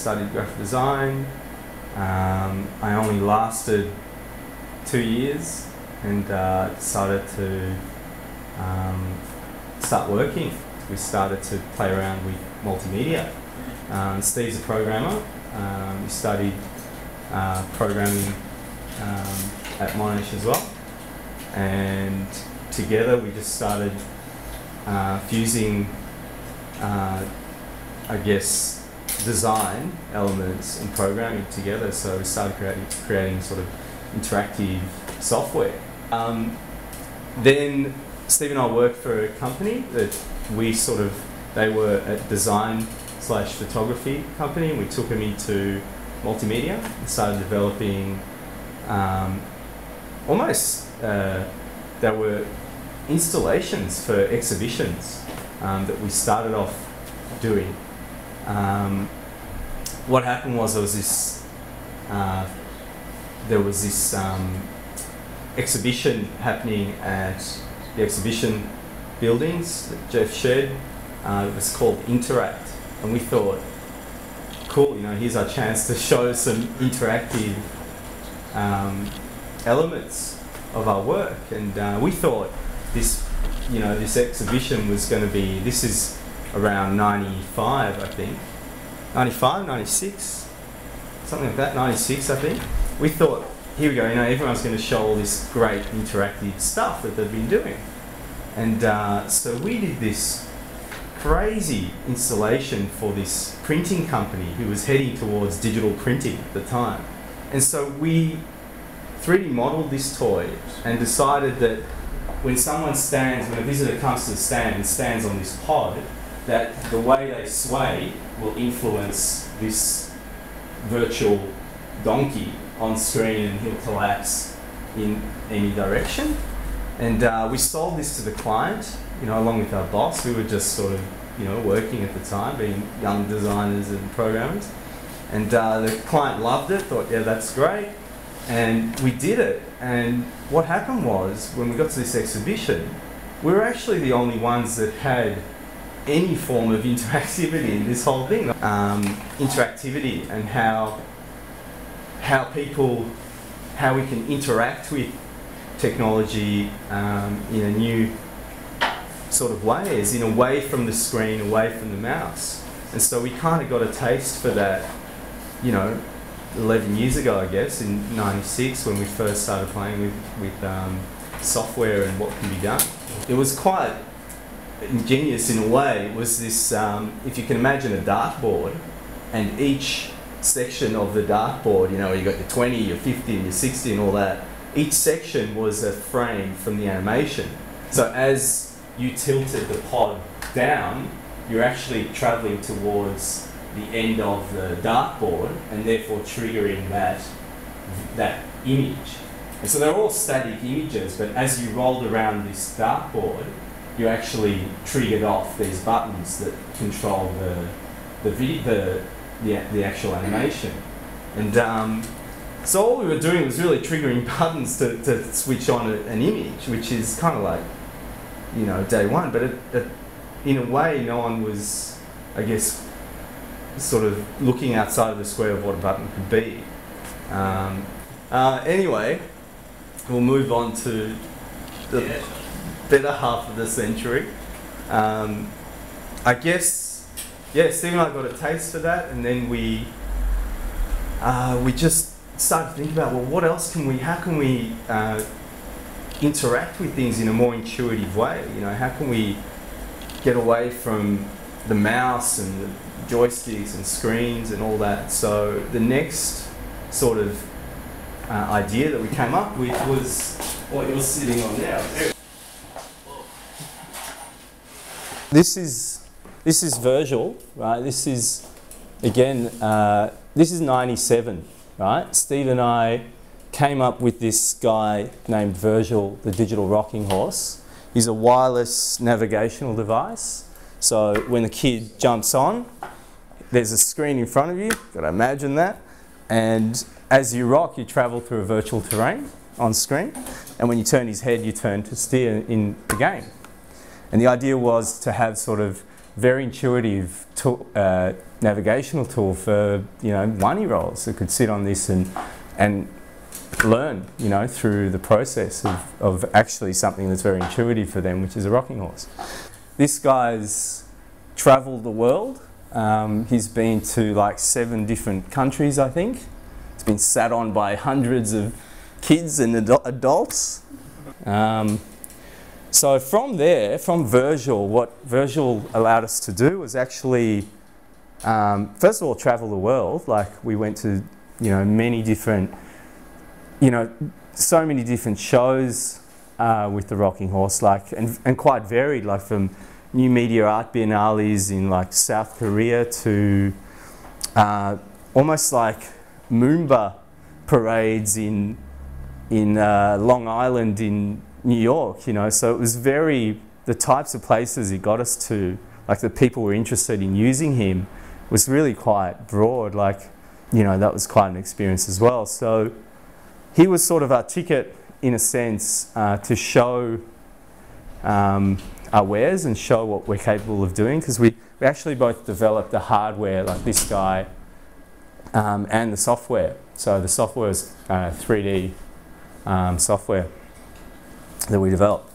studied graphic design. I only lasted 2 years and decided to start working. We started to play around with multimedia. Steve's a programmer. He studied programming at Monash as well, and together we just started fusing, I guess, design elements and programming together. So we started creating sort of interactive software. Then Steve and I worked for a company that they were a design/photography company. We took them into multimedia and started developing there were installations for exhibitions that we started off doing. What happened was there was this exhibition happening at the exhibition buildings that Jeff shared. It was called Interact, and we thought, cool, here's our chance to show some interactive elements of our work. And we thought this exhibition was going to be, this is around 95, I think. 95, 96, something like that, 96, I think. We thought, here we go, everyone's going to show all this great interactive stuff that they've been doing. And so we did this crazy installation for this printing company who was heading towards digital printing at the time. And so we 3D modeled this toy and decided that when a visitor comes to the stand and stands on this pod, that the way they sway will influence this virtual donkey on screen, and he'll collapse in any direction. And we sold this to the client, along with our boss. We were just sort of, working at the time, being young designers and programmers. And the client loved it, thought, yeah, that's great. And we did it. And what happened was, when we got to this exhibition, we were actually the only ones that had any form of interactivity in this whole thing. Interactivity and how we can interact with technology in a new sort of ways, away from the screen, away from the mouse. And so we kind of got a taste for that, 11 years ago, I guess, in '96, when we first started playing with software and what can be done. It was quite ingenious in a way. It was this, if you can imagine a dartboard, and each section of the dartboard, you got your 20, your 50, and your 60 and all that, each section was a frame from the animation. So as you tilted the pod down, you're actually travelling towards the end of the dartboard and therefore triggering that image. And so they're all static images, but as you rolled around this dartboard, you actually triggered off these buttons that control the actual animation. And so all we were doing was really triggering buttons to switch on an image, which is kind of like, day one. But in a way, no one was, I guess, sort of looking outside of the square of what a button could be. Anyway, we'll move on to the better half of the century. I guess, yeah, Steve and I got a taste for that, and then we just started to think about, well, what else how can we interact with things in a more intuitive way? How can we get away from the mouse and the joysticks and screens and all that? So the next sort of idea that we came up with was what you're sitting on now. This is VIrsual, right? This is, again, this is '97, right? Steve and I came up with this guy named VIrsual, the digital rocking horse. He's a wireless navigational device. So when the kid jumps on, there's a screen in front of you, got to imagine that. And as you rock, you travel through a virtual terrain on screen. And when you turn his head, you turn to steer in the game. And the idea was to have sort of very intuitive tool, navigational tool for, you know, one-year-olds that could sit on this and learn, you know, through the process of actually something that's very intuitive for them, which is a rocking horse. This guy's travelled the world. He's been to like 7 different countries, I think. It's been sat on by hundreds of kids and adults. So from there, from VIrsual, what VIrsual allowed us to do was actually, first of all, travel the world. Like, we went to, you know, many different, you know, so many different shows with the rocking horse, like, and quite varied, like from new media art biennales in like South Korea to almost like Moomba parades in Long Island in New York, you know. So it was very, the types of places he got us to, like the people were interested in using him, was really quite broad. Like, you know, that was quite an experience as well. So he was sort of our ticket, in a sense, to show our wares and show what we're capable of doing, because we actually both developed the hardware, like this guy, and the software. So the software is 3D software that we developed.